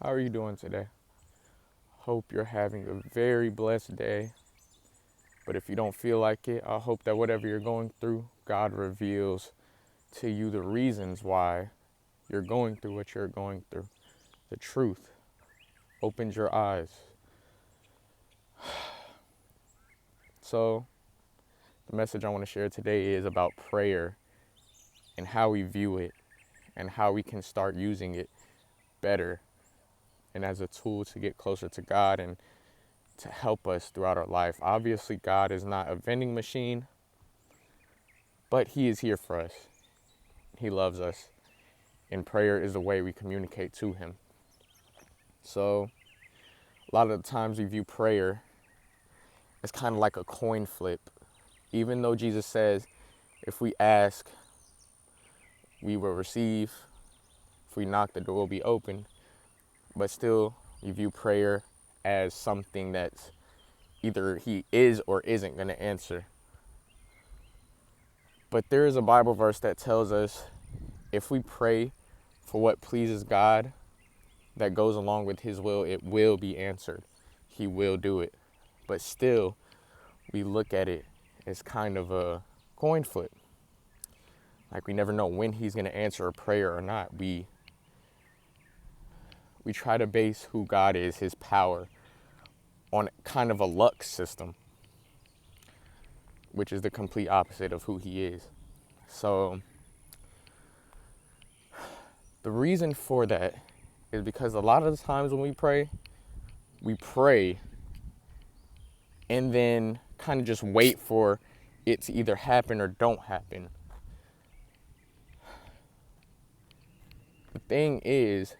How are you doing today? Hope you're having a very blessed day. But if you don't feel like it, I hope that whatever you're going through, God reveals to you the reasons why you're going through what you're going through. The truth opens your eyes. So, the message I want to share today is about prayer and how we view it and how we can start using it better and as a tool to get closer to God and to help us throughout our life. Obviously, God is not a vending machine, but He is here for us. He loves us, and prayer is the way we communicate to Him. So, a lot of the times we view prayer as kind of like a coin flip. Even though Jesus says, if we ask, we will receive. If we knock, the door will be open. But still, we view prayer as something that's either He is or isn't going to answer. But there is a Bible verse that tells us if we pray for what pleases God, that goes along with His will, it will be answered. He will do it. But still, we look at it as kind of a coin flip. Like we never know when He's going to answer a prayer or not. We try to base who God is, His power, on kind of a luck system, which is the complete opposite of who He is. So the reason for that is because a lot of the times when we pray and then kind of just wait for it to either happen or don't happen. The thing is,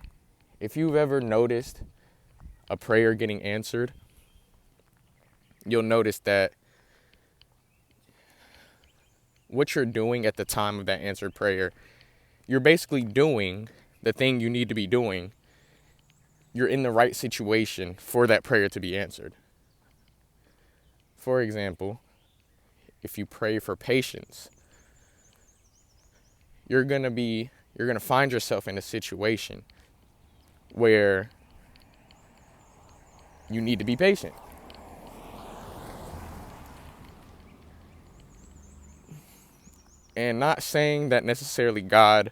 if you've ever noticed a prayer getting answered, you'll notice that what you're doing at the time of that answered prayer, you're basically doing the thing you need to be doing. You're in the right situation for that prayer to be answered. For example, if you pray for patience, you're going to find yourself in a situation where you need to be patient. And not saying that necessarily God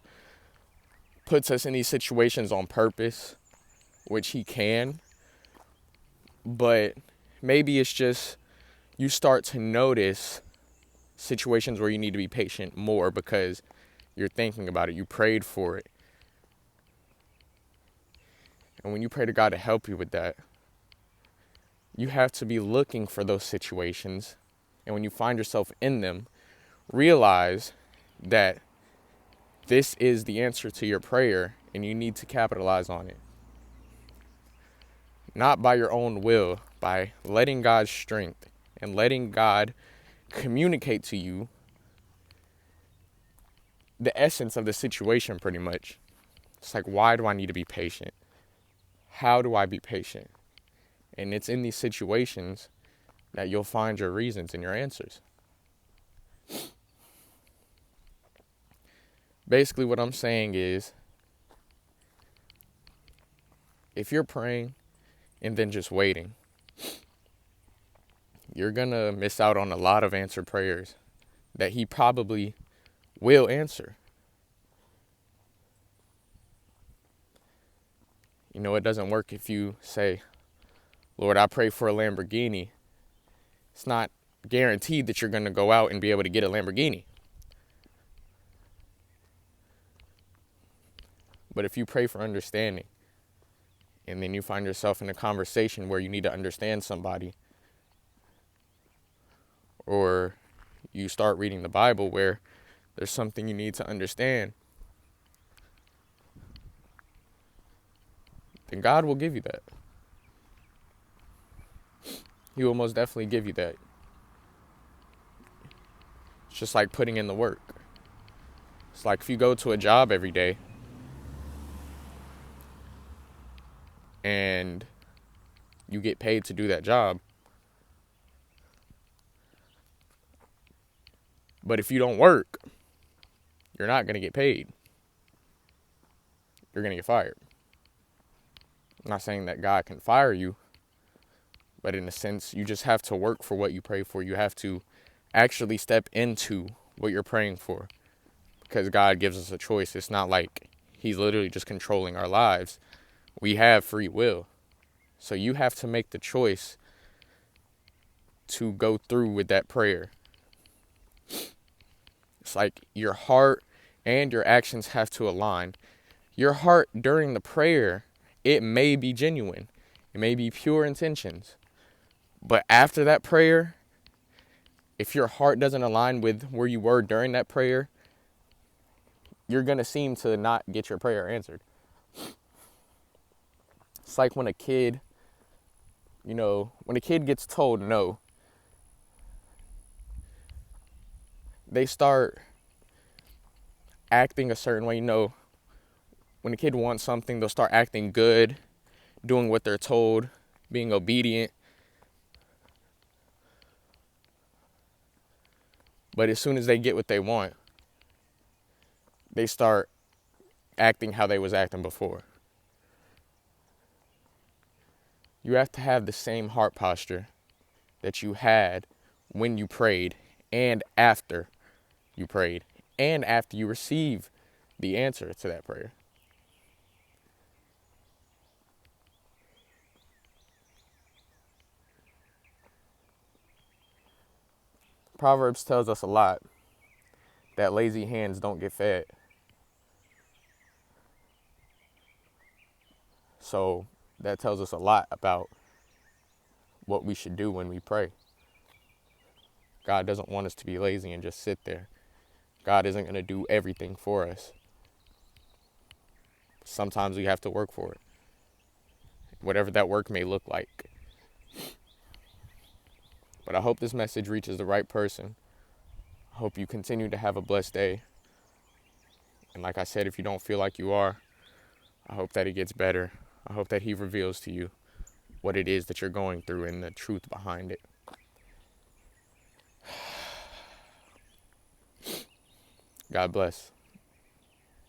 puts us in these situations on purpose, which He can, but maybe it's just you start to notice situations where you need to be patient more because you're thinking about it, you prayed for it. And when you pray to God to help you with that, you have to be looking for those situations. And when you find yourself in them, realize that this is the answer to your prayer and you need to capitalize on it. Not by your own will, by letting God's strength and letting God communicate to you the essence of the situation pretty much. It's like, why do I need to be patient? How do I be patient? And it's in these situations that you'll find your reasons and your answers. Basically, what I'm saying is, if you're praying and then just waiting, you're going to miss out on a lot of answered prayers that He probably will answer. You know, it doesn't work if you say, Lord, I pray for a Lamborghini. It's not guaranteed that you're going to go out and be able to get a Lamborghini. But if you pray for understanding, and then you find yourself in a conversation where you need to understand somebody, or you start reading the Bible where there's something you need to understand, then God will give you that. He will most definitely give you that. It's just like putting in the work. It's like if you go to a job every day and you get paid to do that job, but if you don't work, you're not going to get paid. You're going to get fired. I'm not saying that God can fire you, but in a sense, you just have to work for what you pray for. You have to actually step into what you're praying for, because God gives us a choice. It's not like he's literally just controlling our lives. We have free will. So you have to make the choice to go through with that prayer. It's like your heart and your actions have to align. Your heart during the prayer, it may be genuine. It may be pure intentions. But after that prayer, if your heart doesn't align with where you were during that prayer, you're going to seem to not get your prayer answered. It's like when a kid, when a kid gets told no, they start acting a certain way. When a kid wants something, they'll start acting good, doing what they're told, being obedient. But as soon as they get what they want, they start acting how they was acting before. You have to have the same heart posture that you had when you prayed and after you prayed and after you receive the answer to that prayer. Proverbs tells us a lot that lazy hands don't get fed. So that tells us a lot about what we should do when we pray. God doesn't want us to be lazy and just sit there. God isn't going to do everything for us. Sometimes we have to work for it, whatever that work may look like. But I hope this message reaches the right person. I hope you continue to have a blessed day. And like I said, if you don't feel like you are, I hope that it gets better. I hope that he reveals to you what it is that you're going through and the truth behind it. God bless.